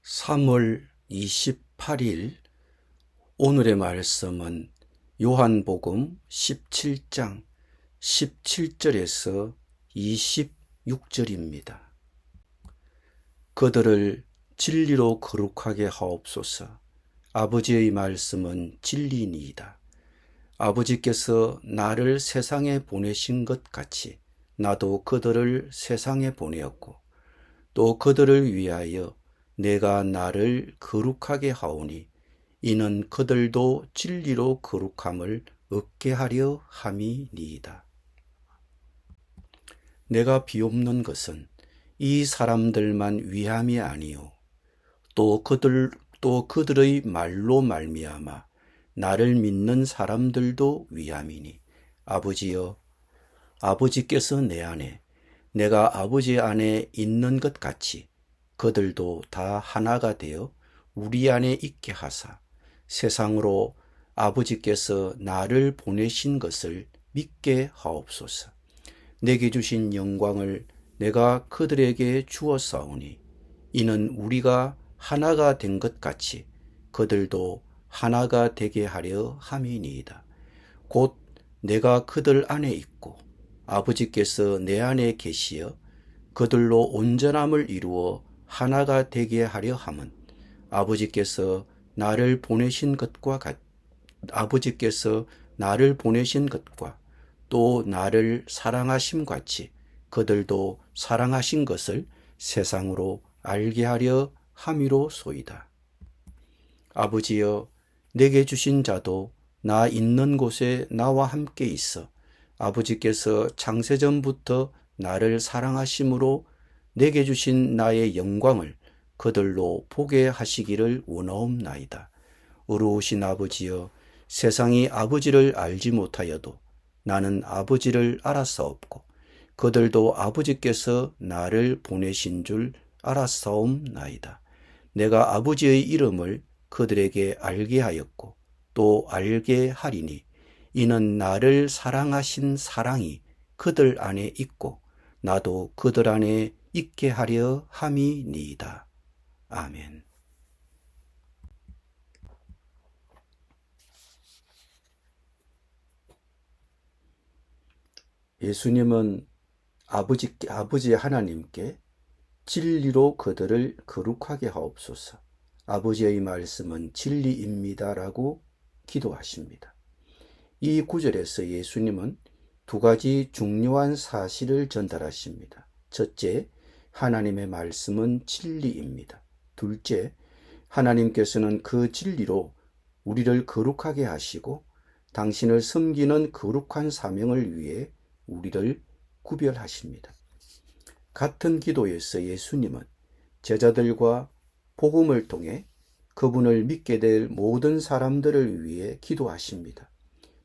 3월 28일 오늘의 말씀은 요한복음 17장 17절에서 26절입니다. 그들을 진리로 거룩하게 하옵소서. 아버지의 말씀은 진리니이다. 아버지께서 나를 세상에 보내신 것 같이 나도 그들을 세상에 보내었고 또 그들을 위하여 내가 나를 거룩하게 하오니 이는 그들도 진리로 거룩함을 얻게 하려 함이니이다. 내가 비옵는 것은 이 사람들만 위함이 아니요 또 그들의 말로 말미암아 나를 믿는 사람들도 위함이니 아버지여, 아버지께서 내 안에 내가 아버지 안에 있는 것 같이 그들도 다 하나가 되어 우리 안에 있게 하사 세상으로 아버지께서 나를 보내신 것을 믿게 하옵소서. 내게 주신 영광을 내가 그들에게 주었사오니 이는 우리가 하나가 된 것 같이 그들도 하나가 되게 하려 함이니이다. 곧 내가 그들 안에 있고 아버지께서 내 안에 계시어 그들로 온전함을 이루어 하나가 되게 하려 함은 아버지께서 나를 보내신 것과 또 나를 사랑하심 같이 그들도 사랑하신 것을 세상으로 알게 하려 함이로소이다. 아버지여, 내게 주신 자도 나 있는 곳에 나와 함께 있어 아버지께서 창세전부터 나를 사랑하심으로 내게 주신 나의 영광을 그들로 보게 하시기를 원하옵나이다. 의로우신 아버지여, 세상이 아버지를 알지 못하여도 나는 아버지를 알았사옵고 그들도 아버지께서 나를 보내신 줄 알았사옵나이다. 내가 아버지의 이름을 그들에게 알게 하였고 또 알게 하리니 이는 나를 사랑하신 사랑이 그들 안에 있고 나도 그들 안에 있게 하려 함이니이다. 아멘. 예수님은 아버지 하나님께 진리로 그들을 거룩하게 하옵소서. 아버지의 말씀은 진리입니다라고 기도하십니다. 이 구절에서 예수님은 두 가지 중요한 사실을 전달하십니다. 첫째, 하나님의 말씀은 진리입니다. 둘째, 하나님께서는 그 진리로 우리를 거룩하게 하시고 당신을 섬기는 거룩한 사명을 위해 우리를 구별하십니다. 같은 기도에서 예수님은 제자들과 복음을 통해 그분을 믿게 될 모든 사람들을 위해 기도하십니다.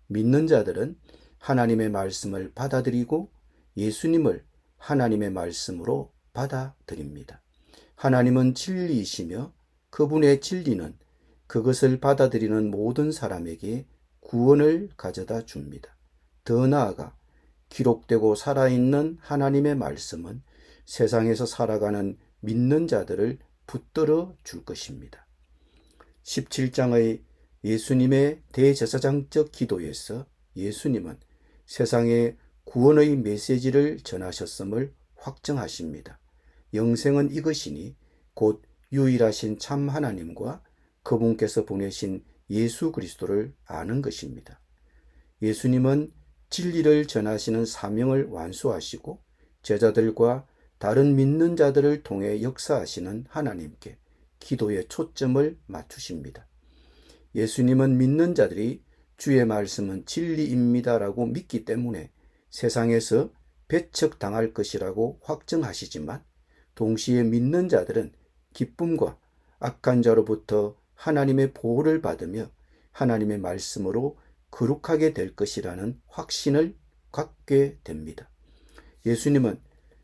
믿는 자들은 하나님의 말씀을 받아들이고 예수님을 하나님의 말씀으로 받아들입니다. 하나님은 진리이시며 그분의 진리는 그것을 받아들이는 모든 사람에게 구원을 가져다 줍니다. 더 나아가 기록되고 살아있는 하나님의 말씀은 세상에서 살아가는 믿는 자들을 붙들어 줄 것입니다. 17장의 예수님의 대제사장적 기도에서 예수님은 세상에 구원의 메시지를 전하셨음을 확정하십니다. 영생은 이것이니 곧 유일하신 참 하나님과 그분께서 보내신 예수 그리스도를 아는 것입니다. 예수님은 진리를 전하시는 사명을 완수하시고 제자들과 다른 믿는 자들을 통해 역사하시는 하나님께 기도의 초점을 맞추십니다. 예수님은 믿는 자들이 주의 말씀은 진리입니다라고 믿기 때문에 세상에서 배척당할 것이라고 확정하시지만 동시에 믿는 자들은 기쁨과 악한 자로부터 하나님의 보호를 받으며 하나님의 말씀으로 거룩하게 될 것이라는 확신을 갖게 됩니다. 예수님은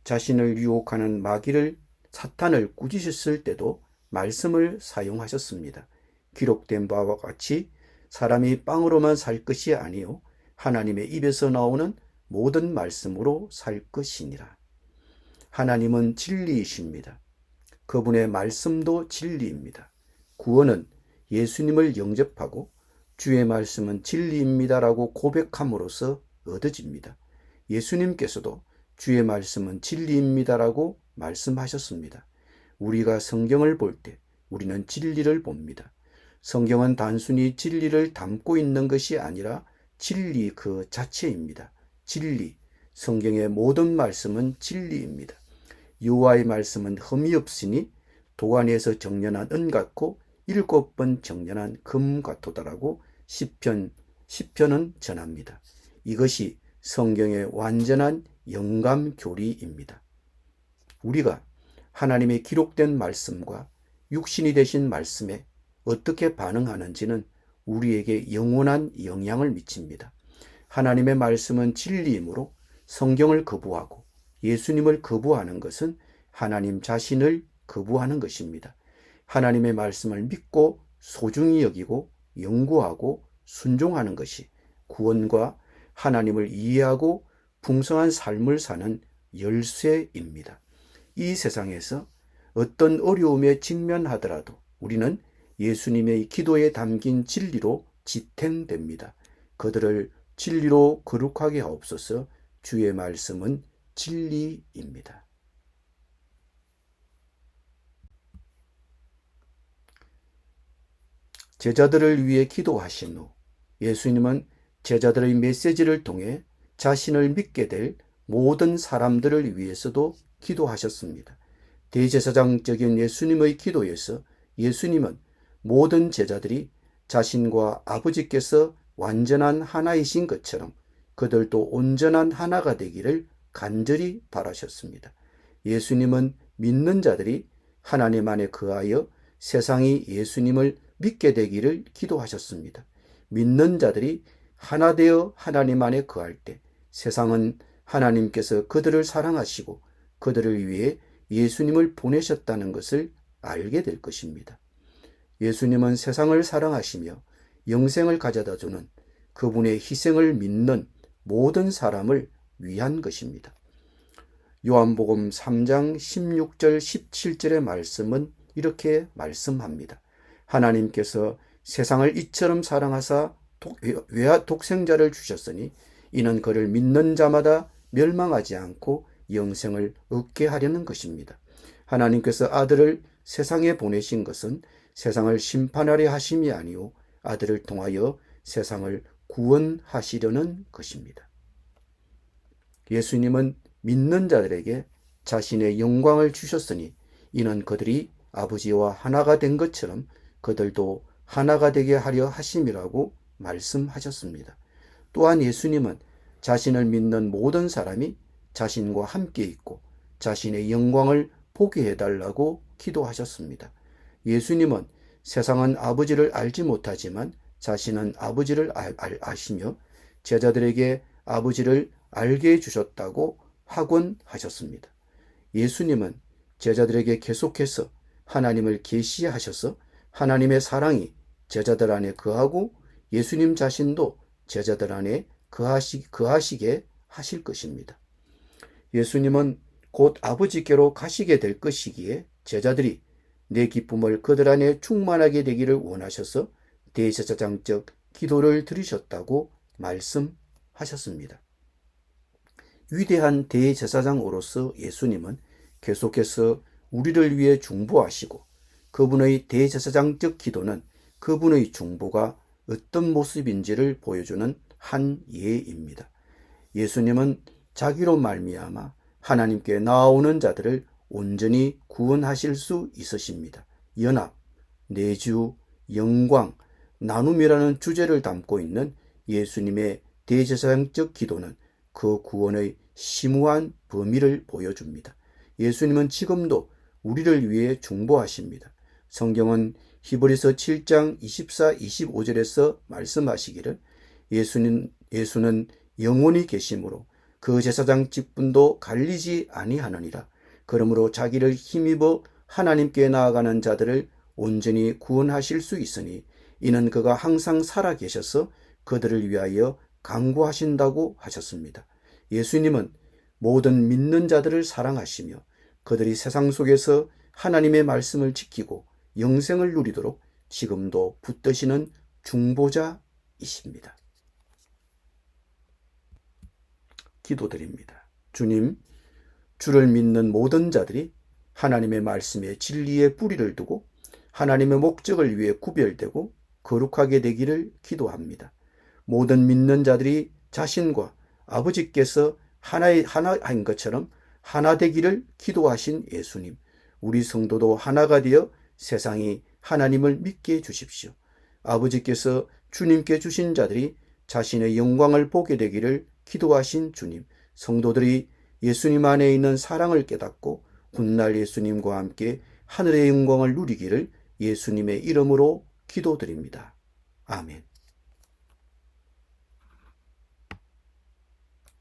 자신을 유혹하는 마귀를 사탄을 꾸짖으실 때도 말씀을 사용하셨습니다. 기록된 바와 같이 사람이 빵으로만 살 것이 아니요 하나님의 입에서 나오는 모든 말씀으로 살 것이니라. 하나님은 진리이십니다. 그분의 말씀도 진리입니다. 구원은 예수님을 영접하고 주의 말씀은 진리입니다라고 고백함으로써 얻어집니다. 예수님께서도 주의 말씀은 진리입니다라고 말씀하셨습니다. 우리가 성경을 볼 때 우리는 진리를 봅니다. 성경은 단순히 진리를 담고 있는 것이 아니라 진리 그 자체입니다. 진리, 성경의 모든 말씀은 진리입니다. 여호와의 말씀은 흠이 없으니 도안에서 정련한 은 같고 7번 정련한 금 같도다라고 시편은 전합니다. 이것이 성경의 완전한 영감 교리입니다. 우리가 하나님의 기록된 말씀과 육신이 되신 말씀에 어떻게 반응하는지는 우리에게 영원한 영향을 미칩니다. 하나님의 말씀은 진리이므로 성경을 거부하고 예수님을 거부하는 것은 하나님 자신을 거부하는 것입니다. 하나님의 말씀을 믿고 소중히 여기고 연구하고 순종하는 것이 구원과 하나님을 이해하고 풍성한 삶을 사는 열쇠입니다. 이 세상에서 어떤 어려움에 직면하더라도 우리는 예수님의 기도에 담긴 진리로 지탱됩니다. 그들을 진리로 거룩하게 하옵소서. 주의 말씀은 진리입니다. 제자들을 위해 기도하신 후 예수님은 제자들의 메시지를 통해 자신을 믿게 될 모든 사람들을 위해서도 기도하셨습니다. 대제사장적인 예수님의 기도에서 예수님은 모든 제자들이 자신과 아버지께서 완전한 하나이신 것처럼 그들도 온전한 하나가 되기를 간절히 바라셨습니다. 예수님은 믿는 자들이 하나님 안에 거하여 세상이 예수님을 믿게 되기를 기도하셨습니다. 믿는 자들이 하나 되어 하나님 안에 거할 때 세상은 하나님께서 그들을 사랑하시고 그들을 위해 예수님을 보내셨다는 것을 알게 될 것입니다. 예수님은 세상을 사랑하시며 영생을 가져다 주는 그분의 희생을 믿는 모든 사람을 위한 것입니다. 요한복음 3장 16절 17절의 말씀은 이렇게 말씀합니다. 하나님께서 세상을 이처럼 사랑하사 외아 독생자를 주셨으니 이는 그를 믿는 자마다 멸망하지 않고 영생을 얻게 하려는 것입니다. 하나님께서 아들을 세상에 보내신 것은 세상을 심판하려 하심이 아니오 아들을 통하여 세상을 구원하시려는 것입니다. 예수님은 믿는 자들에게 자신의 영광을 주셨으니 이는 그들이 아버지와 하나가 된 것처럼 그들도 하나가 되게 하려 하심이라고 말씀하셨습니다. 또한 예수님은 자신을 믿는 모든 사람이 자신과 함께 있고 자신의 영광을 보게 해달라고 기도하셨습니다. 예수님은 세상은 아버지를 알지 못하지만 자신은 아버지를 아시며 제자들에게 아버지를 알게 해주셨다고 확언하셨습니다. 예수님은 제자들에게 계속해서 하나님을 계시하셔서 하나님의 사랑이 제자들 안에 거하고 예수님 자신도 제자들 안에 거하시게 하실 것입니다. 예수님은 곧 아버지께로 가시게 될 것이기에 제자들이 내 기쁨을 그들 안에 충만하게 되기를 원하셔서 대제사장적 기도를 드리셨다고 말씀하셨습니다. 위대한 대제사장으로서 예수님은 계속해서 우리를 위해 중보하시고 그분의 대제사장적 기도는 그분의 중보가 어떤 모습인지를 보여주는 한 예입니다. 예수님은 자기로 말미암아 하나님께 나아오는 자들을 온전히 구원하실 수 있으십니다. 연합, 내주, 영광, 나눔이라는 주제를 담고 있는 예수님의 대제사장적 기도는 그 구원의 심오한 범위를 보여줍니다. 예수님은 지금도 우리를 위해 중보하십니다. 성경은 히브리서 7장 24, 25절에서 말씀하시기를 예수는 영원히 계심으로 그 제사장 직분도 갈리지 아니하느니라. 그러므로 자기를 힘입어 하나님께 나아가는 자들을 온전히 구원하실 수 있으니 이는 그가 항상 살아 계셔서 그들을 위하여 간구하신다고 하셨습니다. 예수님은 모든 믿는 자들을 사랑하시며 그들이 세상 속에서 하나님의 말씀을 지키고 영생을 누리도록 지금도 붙드시는 중보자이십니다. 기도드립니다. 주님, 주를 믿는 모든 자들이 하나님의 말씀에 진리의 뿌리를 두고 하나님의 목적을 위해 구별되고 거룩하게 되기를 기도합니다. 모든 믿는 자들이 자신과 아버지께서 하나인 것처럼 하나 되기를 기도하신 예수님, 우리 성도도 하나가 되어 세상이 하나님을 믿게 해주십시오. 아버지께서 주님께 주신 자들이 자신의 영광을 보게 되기를 기도하신 주님, 성도들이 예수님 안에 있는 사랑을 깨닫고 훗날 예수님과 함께 하늘의 영광을 누리기를 예수님의 이름으로 기도드립니다. 아멘.